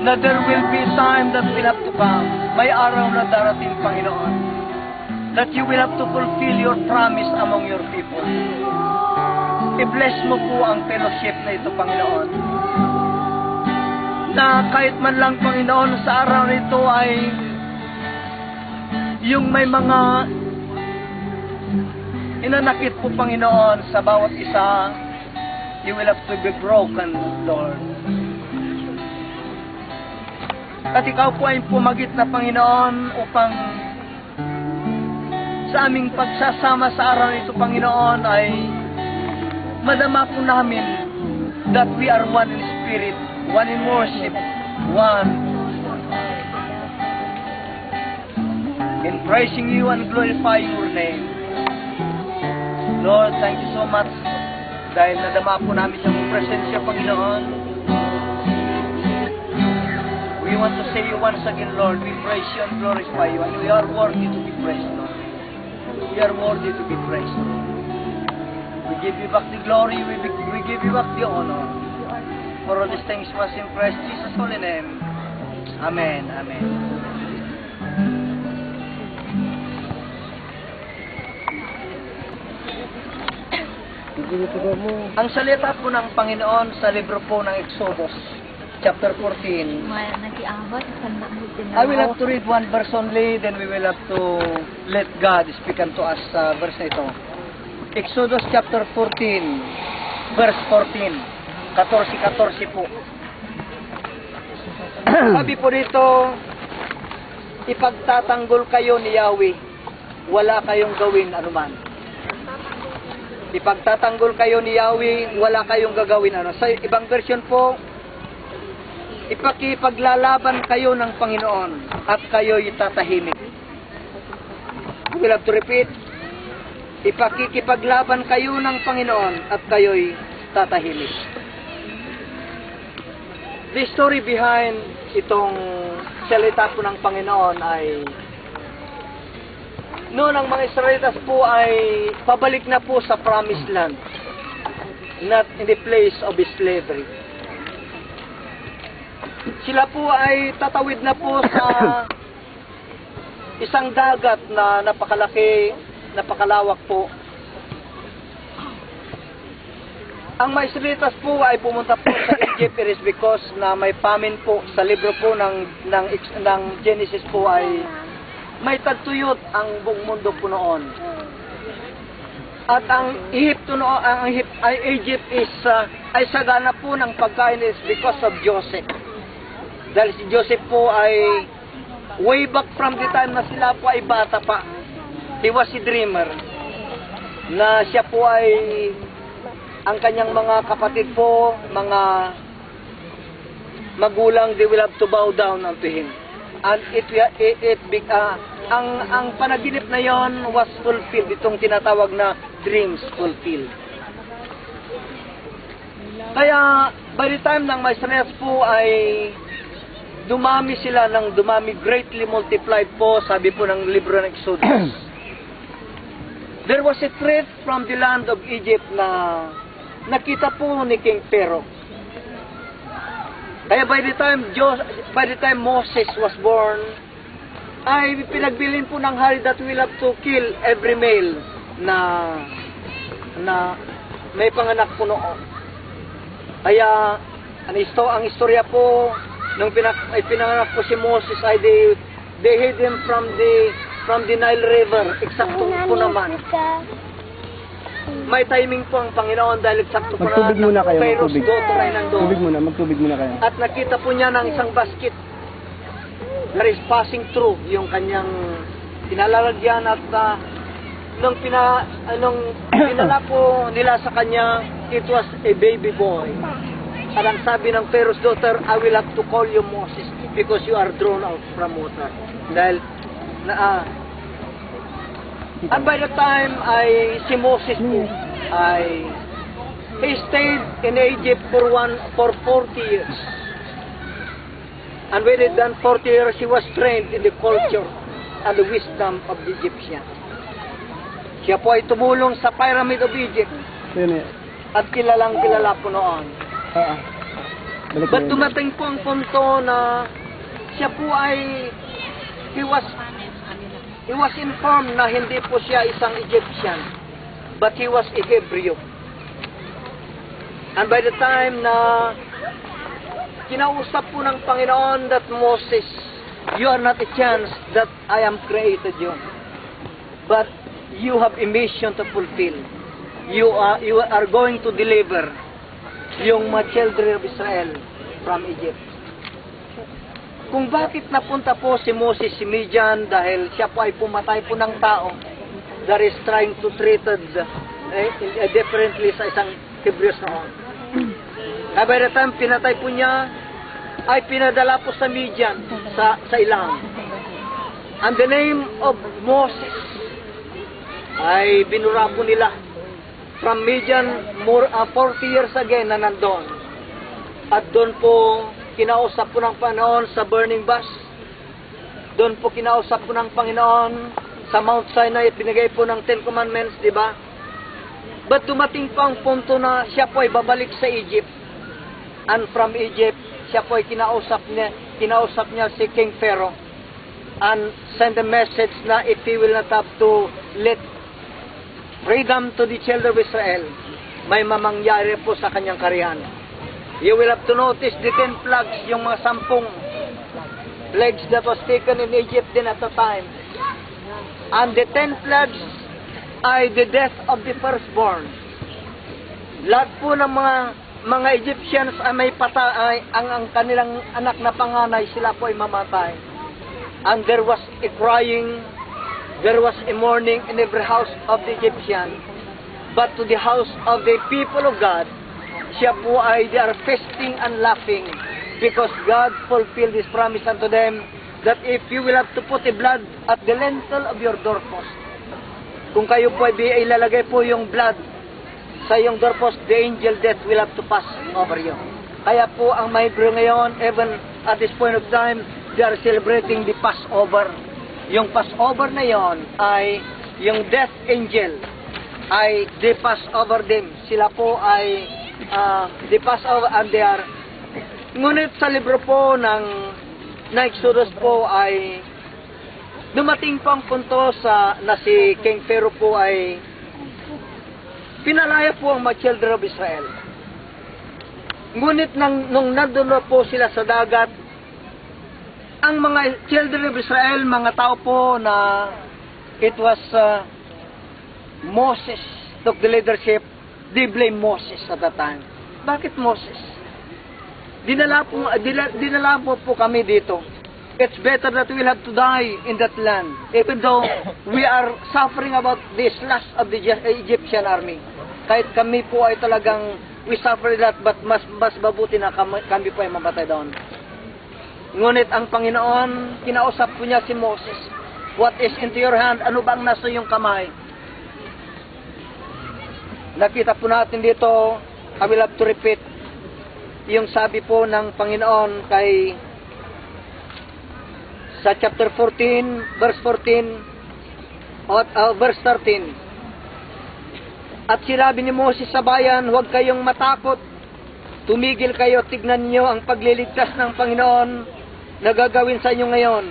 na there will be time that will have to come. May araw na darating, Panginoon, that you will have to fulfill your promise among your people. I-bless mo po ang fellowship na ito, Panginoon. Na kahit man lang, Panginoon, sa araw nito ay yung may mga inanakit po, Panginoon, sa bawat isa, you will have to be broken, Lord. At ikaw po ay pumagit na, Panginoon, upang sa aming pagsasama sa araw nito, Panginoon, ay madama po namin that we are one in spirit, one in worship, one in praising you and glorifying your name. Lord, thank you so much dahil nadama po namin yung presensya, Panginoon. We want to say you once again, Lord, we praise you and glorify you, and we are worthy to be praised, Lord. We are worthy to be praised, Lord. We give you back the glory, we give you back the honor. For all these things was in Christ Jesus' holy name. Amen, amen. Ang salita po ng Panginoon sa libro po ng Exodus, chapter 14. I will have to read one verse only, then we will have to let God speak unto us sa verse na ito. Exodus chapter 14, verse 14. 14 po. Sabi po dito, ipagtatanggol kayo ni Yahweh, wala kayong gawin anuman. Ipagtatanggol kayo ni Yahweh, wala kayong gagawin ano. Sa ibang version po, ipaglalaban kayo ng Panginoon at kayo'y tatahimik. We will have to repeat. Ipakikipaglaban kayo ng Panginoon at kayo'y tatahimik. The story behind itong salita po ng Panginoon ay noon ang mga Israelitas po ay pabalik na po sa promised land, not in the place of slavery. Sila po ay tatawid na po sa isang dagat na napakalaki, napakalawak po. Ang mga Israelitas po ay pumunta po sa Egypt, it is because na may famine po. Sa libro po ng Genesis po ay may tagtuyot ang buong mundo po noon. At ang Egypt is ay sagana po ng pagkain is because of Joseph. Dahil si Joseph po ay way back from the time na sila po ay bata pa. He was a dreamer. Na siya po ay ang kanyang mga kapatid po, mga magulang, they will have to bow down unto him. And ang panaginip na yon was fulfilled. Itong tinatawag na dreams fulfilled. Kaya by the time ng Israelites po ay dumami sila ng dumami, greatly multiplied po, sabi po ng libro ng Exodus. There was a threat from the land of Egypt na nakita po ni King Pharaoh. Kaya by the time Moses was born, ay pinagbilin po ng hari that will have to kill every male na may panganak po noon. Kaya ang istorya po nung pinanganak po si Moses ay they hid him from the Nile River. Eksakto po naman. May timing po ang Panginoon dahil eksakto po na Pharaoh's daughter ay nandun. Magtubig muna kayo. At nakita po niya ng isang basket that is passing through yung kanyang pinalalagyan at nung pinala po nila sa kanya, it was a baby boy. At ang sabi ng Pharaoh's daughter, I will have to call you Moses because you are drawn out from water. Dahil at by the time ay si Moses po ay he stayed in Egypt for 40 years. And when he done 40 years, he was trained in the culture and the wisdom of the Egyptian. Siya po ay tumulong sa Pyramid of Egypt. At kilala po noon. But dumating po ang punto na siya po ay he was informed na hindi po siya isang Egyptian, but he was a Hebrew. And by the time na kinausap po ng Panginoon that Moses, you are not a chance that I am created you, but you have a mission to fulfill. You are going to deliver yung mga children of Israel from Egypt. Kung bakit napunta po si Moses si Midian, dahil siya po ay pumatay po ng tao that is trying to treated differently sa isang Hebrews noon. Kaya by the time pinatay po niya, ay pinadala po sa Midian, sa ilang. And the name of Moses ay binura po nila from Midian 40 years again na nandun. At doon po kinausap po ng Panginoon sa burning bush. Doon po kinausap po ng Panginoon sa Mount Sinai at binigay po ng 10 Commandments, di ba? But dumating po ang punto na siya po ay babalik sa Egypt. And from Egypt, siya po ay kinausap niya si King Pharaoh and send a message na if he will not have to let freedom to the children of Israel, may mamangyari po sa kanyang karihan. You will have to notice the 10 plagues, yung mga 10 plagues that was taken in Egypt din at the time. And the 10 plagues ay the death of the firstborn. Lahat po ng mga Egyptians ay may patay, ang kanilang anak na panganay, sila po ay mamatay. And there was a crying, there was a mourning in every house of the Egyptian. But to the house of the people of God, siya po ay, they are feasting and laughing because God fulfilled His promise unto them that if you will have to put a blood at the lintel of your doorpost, kung kayo po ay ilalagay po yung blood sa iyong doorpost, the angel death will have to pass over you. Kaya po ang may Hebrew ngayon, even at this point of time, they are celebrating the Passover. Yung Passover na yon ay yung death angel ay they pass over them. Sila po ay they pass over and they are. Ngunit sa libro po ng Exodus po ay dumating po ang punto na si King Pharaoh po ay pinalaya po ang mga children of Israel. Ngunit nung nandun na po sila sa dagat, ang mga children of Israel, mga tao po na it was Moses took the leadership, they blame Moses at that time. Bakit Moses? Dinala po kami dito. It's better that we'll have to die in that land, even though we are suffering about the slash of the Egyptian army. Kahit kami po ay talagang we suffer that, but mas mabuti na kami po ay mamatay doon. Ngunit ang Panginoon, kinausap po niya si Moses, what is into your hand? Ano bang nasa iyong kamay? Nakita po natin dito, I will have to repeat, yung sabi po ng Panginoon kay sa chapter 14, verse 14, verse 13. At sinabi ni Moses sa bayan, huwag kayong matakot, tumigil kayo, tignan niyo ang pagliligtas ng Panginoon na gagawin sa inyo ngayon.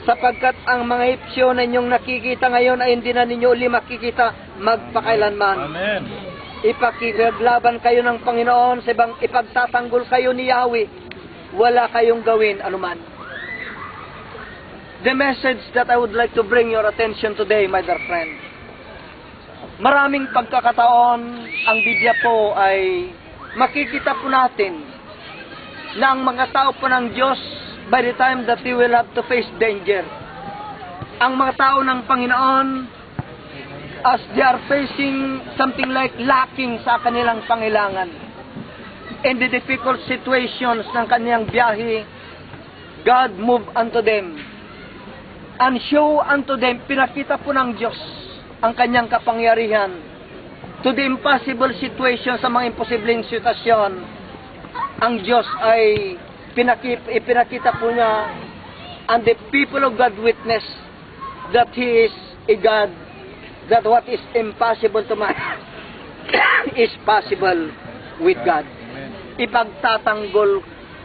Sapagkat ang mga Hipsyo na inyong nakikita ngayon ay hindi na ninyo uli makikita magpakailanman. Amen. Ipakiglaban kayo ng Panginoon, ipagtatanggol kayo ni Yahweh, wala kayong gawin anuman. The message that I would like to bring your attention today, my dear friend. Maraming pagkakataon, ang Biblia po ay makikita po natin na ang mga tao po ng Diyos, by the time that they will have to face danger, ang mga tao ng Panginoon, as they are facing something like lacking sa kanilang pangailangan, in the difficult situations ng kanilang biyahe, God moved unto them and show unto them, pinakita po ng Diyos ang kanyang kapangyarihan to the impossible situation, sa mga imposibleng sitwasyon. Ang Diyos ay ipinakita po niya, and the people of God witness that He is a God, that what is impossible to man is possible with God. Ipagtatanggol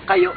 kayo